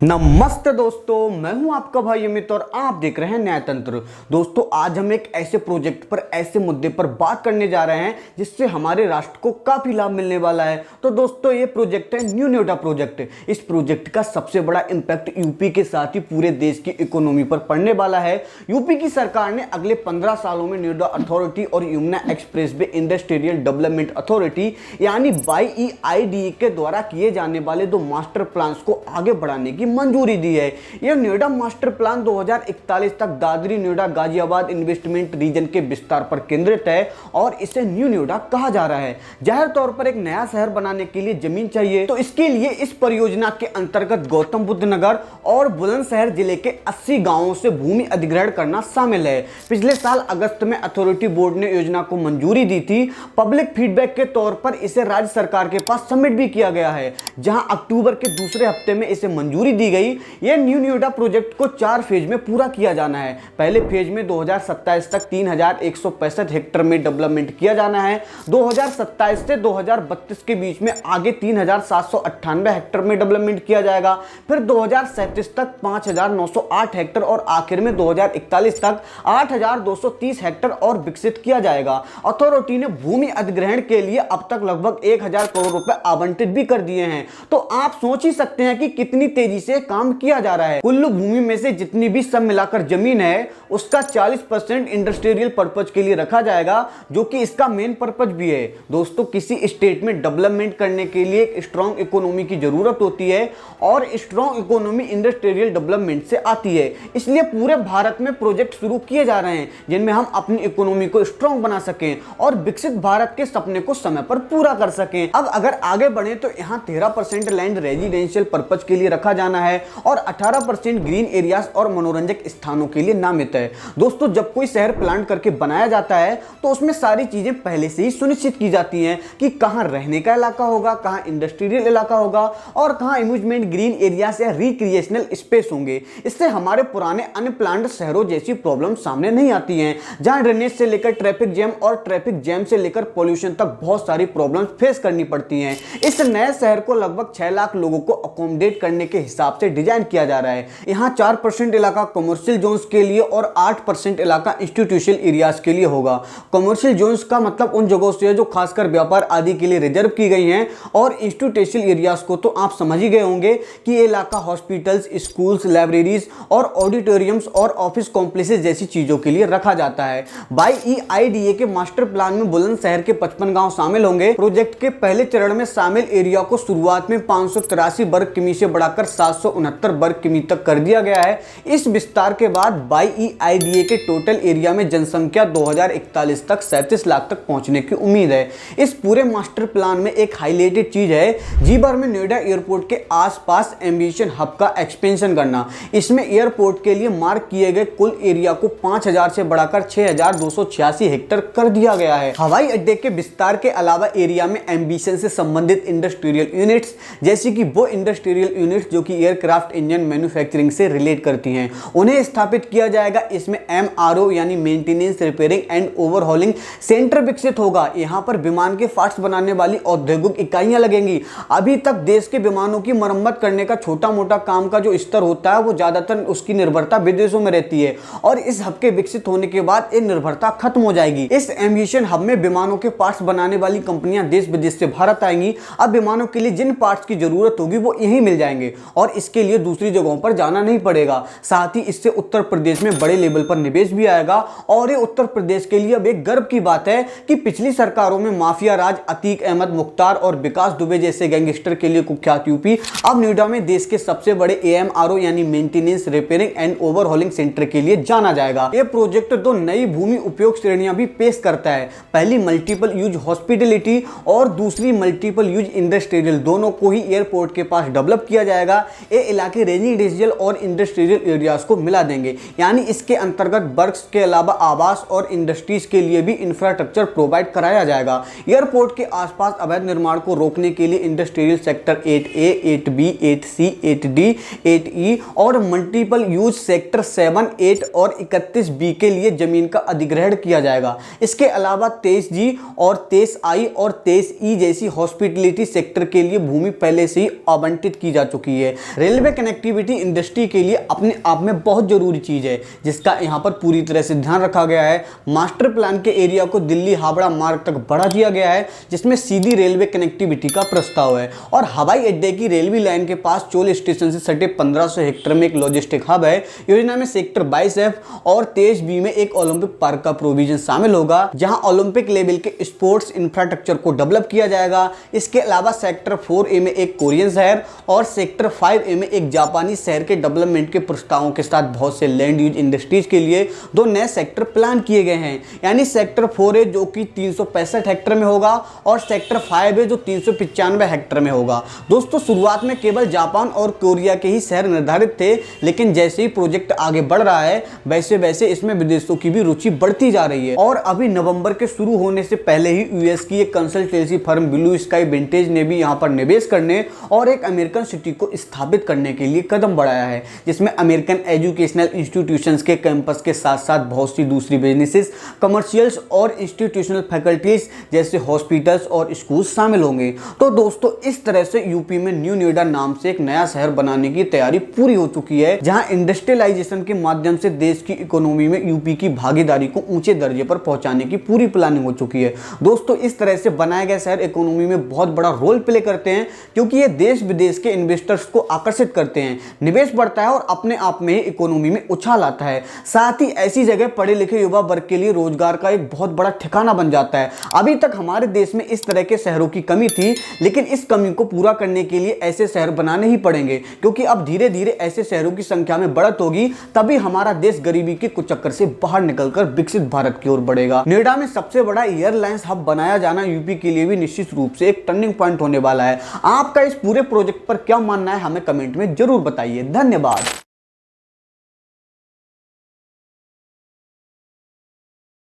नमस्ते दोस्तों, मैं हूं आपका भाई अमित और आप देख रहे हैं न्याय तंत्र। दोस्तों, आज हम एक ऐसे प्रोजेक्ट पर, ऐसे मुद्दे पर बात करने जा रहे हैं जिससे हमारे राष्ट्र को काफी लाभ मिलने वाला है। तो दोस्तों, ये प्रोजेक्ट है न्यू नोएडा प्रोजेक्ट। इस प्रोजेक्ट का सबसे बड़ा इंपैक्ट यूपी के साथ ही पूरे देश की इकोनॉमी पर पड़ने वाला है। यूपी की सरकार ने अगले 15 सालों में नोएडा अथॉरिटी और Yamuna express way industrial development authority यानी YEIDA के द्वारा किए जाने वाले दो मास्टर प्लान को आगे बढ़ाने की मंजूरी दी है। यह नोएडा मास्टर प्लान 2041 तक दादरी नोएडा गाजियाबाद इन्वेस्टमेंट रीजन के विस्तार पर केंद्रित है और इसे न्यू नोएडा कहा जा रहा है। जाहिर तौर पर एक नया शहर बनाने के लिए जमीन चाहिए, तो इसके लिए इस परियोजना के अंतर्गत गौतम बुद्ध नगर और बुलंदशहर जिले के 80 गांवों से भूमि अधिग्रहण करना शामिल है। पिछले साल अगस्त में अथॉरिटी बोर्ड ने योजना को मंजूरी दी थी। पब्लिक फीडबैक के तौर पर इसे राज्य सरकार के पास सबमिट भी किया गया है, जहां अक्टूबर के दूसरे हफ्ते में इसे मंजूरी दी गई। यह न्यू नोएडा प्रोजेक्ट को 4 फेज में पूरा किया जाना है। पहले फेज में 2027 तक 3165 हेक्टेयर में डेवलपमेंट किया जाना है। 2027 से 2032 के बीच में आगे 3798 हेक्टेयर में डेवलपमेंट किया जाएगा। फिर 2037 तक 5908 हेक्टेयर और आखिर में 2041 तक 8230 हेक्टेयर और विकसित किया जाएगा। अथॉरिटी ने भूमि अधिग्रहण के लिए अब तक लगभग 1000 करोड़ रुपए आवंटित भी कर दिए हैं। तो आप सोच ही सकते हैं कि कितनी तेजी से काम किया जा रहा है। कुल भूमि में से जितनी भी सब मिलाकर जमीन है, उसका 40% इंडस्ट्रियल पर्पज के लिए रखा जाएगा, जो कि इसका मेन पर्पज भी है। दोस्तों, किसी स्टेट में डेवलपमेंट करने के लिए एक स्ट्रॉन्ग इकोनॉमी की जरूरत होती है और स्ट्रॉन्ग इकोनॉमी इंडस्ट्रियल डेवलपमेंट से आती है। इसलिए पूरे भारत में प्रोजेक्ट शुरू किए जा रहे हैं जिनमें हम अपनी इकोनॉमी को स्ट्रॉन्ग बना सकें और विकसित भारत के सपने को समय पर पूरा कर सकें। अब अगर आगे बढ़े तो यहाँ 13% लैंड रेजिडेंशियल पर्पज के लिए रखा जाना है और 18% ग्रीन एरियाज और मनोरंजक स्थानों के लिए नामित है। दोस्तों, जब कोई शहर प्लान करके बनाया जाता है तो उसमें सारी चीजें पहले से ही सुनिश्चित की जाती हैं कि कहां रहने का इलाका होगा, कहां इंडस्ट्रियल इलाका होगा और कहां अम्यूजमेंट ग्रीन एरियाज या रिक्रिएशनल स्पेस होंगे। इससे हमारे पुराने अनप्लान्ड शहरों जैसी प्रॉब्लम सामने नहीं आती हैं, जहां ड्रेनेज से लेकर ट्रैफिक जैम और ट्रैफिक जैम से लेकर पॉल्यूशन तक बहुत सारी प्रॉब्लम्स फेस करनी पड़ती हैं। इस नए शहर को लगभग 6 लाख लोगों को अकोमोडेट करने के हिसाब से डिजाइन किया जा रहा है। यहाँ 4% इलाका कमर्शियल जोन्स के लिए और 8% इलाका इंस्टीट्यूशनल एरियाज के लिए होगा। कमर्शियल जोन्स का मतलब उन जगहों से जो खासकर व्यापार आदि के लिए रिजर्व की गई हैं, और इंस्टीट्यूशनल एरियाज को तो आप समझ ही गए होंगे कि ये इलाका हॉस्पिटल्स, स्कूल्स, लाइब्रेरीज और ऑडिटोरियम्स और ऑफिस कॉम्प्लेक्सेस जैसी चीजों के लिए रखा जाता है। YEIDA के मास्टर प्लान में बुलंदशहर के 55 गांव शामिल होंगे। प्रोजेक्ट के पहले चरण में शामिल एरिया को शुरुआत में 583 वर्ग किमी से बढ़ाकर 769 वर्ग किमी तक कर दिया गया है। इस विस्तार के बाद YEIDA के टोटल एरिया में जनसंख्या 2041 तक 37 लाख तक पहुंचने की उम्मीद है। इस पूरे मास्टर प्लान में एक हाईलाइटेड चीज है जी भर में नोएडा एयरपोर्ट के आसपास एम्बिशन हब का एक्सपेंशन करना। इसमें एयरपोर्ट के लिए मार्क किए गए कुल एरिया को 5000 से बढ़ाकर 6286 हेक्टेयर कर दिया गया है। हवाई अड्डे के विस्तार के अलावा एरिया में एम्बिशन से संबंधित इंडस्ट्रियल यूनिट्स, जैसे कि वो इंडस्ट्रियल यूनिट्स जो कि एयरक्राफ्ट इंजन मैन्युफैक्चरिंग से रिलेट करती हैं, उन्हें स्थापित किया जाएगा। इसमें MRO यानी maintenance, repairing and overhauling centre विकसित होगा। यहाँ पर विमान के पार्ट्स बनाने वाली औद्योगिक इकाइयां लगेंगी। अभी तक देश के विमानों की मरम्मत करने का छोटा मोटा काम का जो स्तर होता है, वो ज्यादातर उसकी निर्भरता विदेशों में रहती है और इस हब के विकसित होने के बाद ये निर्भरता खत्म हो जाएगी। इस एम्बिशन हब में विमानों के पार्ट्स बनाने वाली कंपनियां देश विदेश से भारत आएंगी। अब विमानों के लिए जिन पार्ट्स की जरूरत होगी वो यहीं मिल जाएंगे और इसके लिए दूसरी जगहों पर जाना नहीं पड़ेगा। साथ ही इससे उत्तर प्रदेश में बड़े लेवल पर निवेश भी आएगा और ये उत्तर प्रदेश के लिए अब एक गर्व की बात है कि पिछली सरकारों में माफिया राज अतीक अहमद मुख्तार और विकास दुबे जैसे गैंगस्टर के लिए कुख्यात यूपी अब नोएडा में देश के सबसे बड़े AMRO यानी maintenance, repairing and overhauling centre के लिए जाना जाएगा। ये प्रोजेक्ट दो नई भूमि उपयोग श्रेणियां भी पेश करता है। पहली मल्टीपल यूज हॉस्पिटलिटी और दूसरी मल्टीपल यूज इंडस्ट्रियल, दोनों को ही एयरपोर्ट के पास डेवलप किया जाएगा। ये इलाके रेजिडेंशियल और इंडस्ट्रियल एरियाज को मिला देंगे, यानी इसके अंतर्गत वर्क्स के अलावा आवास और इंडस्ट्रीज के लिए भी इंफ्रास्ट्रक्चर प्रोवाइड कराया जाएगा। एयरपोर्ट के आसपास अवैध निर्माण को रोकने के लिए industrial sector 8A, 8B, 8C, 8D, 8E और मल्टीपल यूज सेक्टर 7, 8 और 31B के लिए जमीन का अधिग्रहण किया जाएगा। इसके अलावा 23G और 23I और 23E जैसी हॉस्पिटलिटी सेक्टर के लिए भूमि पहले से ही आवंटित की जा चुकी है। रेलवे कनेक्टिविटी इंडस्ट्री के लिए अपने आप में बहुत जरूरी चीज है, जिसका यहाँ पर पूरी तरह से ध्यान रखा गया है। मास्टर प्लान के एरिया को दिल्ली हावड़ा मार्ग तक बढ़ा दिया गया है, जिसमें सीधी रेलवे कनेक्टिविटी का प्रस्ताव है और हवाई अड्डे की रेलवे लाइन के पास चोल स्टेशन से सटे 1500 हेक्टेयर में एक लॉजिस्टिक हब है। योजना में सेक्टर 22F और 23B में एक ओलंपिक पार्क का प्रोविजन शामिल होगा, जहां ओलंपिक लेवल के स्पोर्ट्स इंफ्रास्ट्रक्चर को डेवलप किया जाएगा। इसके अलावा सेक्टर 4A में एक कोरियन शहर और सेक्टर 5A में एक जापानी शहर के डेवलपमेंट के प्रस्तावों के साथ बहुत से लैंड यूज इंडस्ट्रीज के लिए 2 नए सेक्टर प्लान किए गए हैं, यानी सेक्टर 4A जो कि 365 हेक्टेयर में होगा और सेक्टर 5A जो 395 हेक्टेयर में होगा। दोस्तों, शुरुआत में केवल जापान और कोरिया के ही शहर निर्धारित थे, लेकिन जैसे ही प्रोजेक्ट आगे बढ़ रहा है वैसे वैसे इसमें विदेशों की भी रुचि बढ़ती जा रही है और अभी नवंबर के शुरू होने से पहले ही यूएस की एक consultancy firm blue sky vintage ने भी यहां पर निवेश करने और एक अमेरिकन सिटी को स्थापित करने के लिए कदम बढ़ाया है, जिसमें अमेरिकन एजुकेशनल इंस्टीट्यूशंस के कैंपस के साथ साथ बहुत सी दूसरी बिजनेसेस, कमर्शियल्स और इंस्टीट्यूशनल फैकल्टीज जैसे हॉस्पिटल्स और स्कूल शामिल होंगे। तो दोस्तों, इस तरह से यूपी में न्यू नोएडा नाम से एक नया शहर बनाने की तैयारी पूरी हो चुकी है, जहां इंडस्ट्रियलाइजेशन के माध्यम से देश की इकोनॉमी में यूपी की भागीदारी को ऊंचे दर्जे पर पहुंचाने की पूरी प्लानिंग हो चुकी है। दोस्तों, इस तरह से बनाए गए शहर इकोनॉमी में बहुत बड़ा रोल प्ले करते हैं, क्योंकि ये देश विदेश के इन्वेस्टर्स को आकर्षित करते हैं, निवेश बढ़ता है और अपने आप में ही इकोनॉमी में उछाल आता है। साथ ही ऐसी जगह पढ़े लिखे युवा वर्ग के लिए रोजगार का एक बहुत बड़ा ठिकाना बन जाता है। अभी तक हमारे देश में इस तरह के शहरों की कमी थी, लेकिन इस कमी को पूरा करने के लिए ऐसे शहर बनाने ही पड़ेंगे, क्योंकि अब धीरे धीरे ऐसे शहरों की संख्या में बढ़त होगी, तभी हमारा देश गरीबी के कुचक्कर से बाहर निकलकर विकसित भारत की ओर बढ़ेगा। नोएडा में सबसे बड़ा एयरलाइंस हब बनाया जाना यूपी के लिए भी निश्चित रूप से एक टर्निंग पॉइंट होने वाला है। आपका इस पूरे प्रोजेक्ट पर क्या मानना है, हमें कमेंट में जरूर बताइए। धन्यवाद।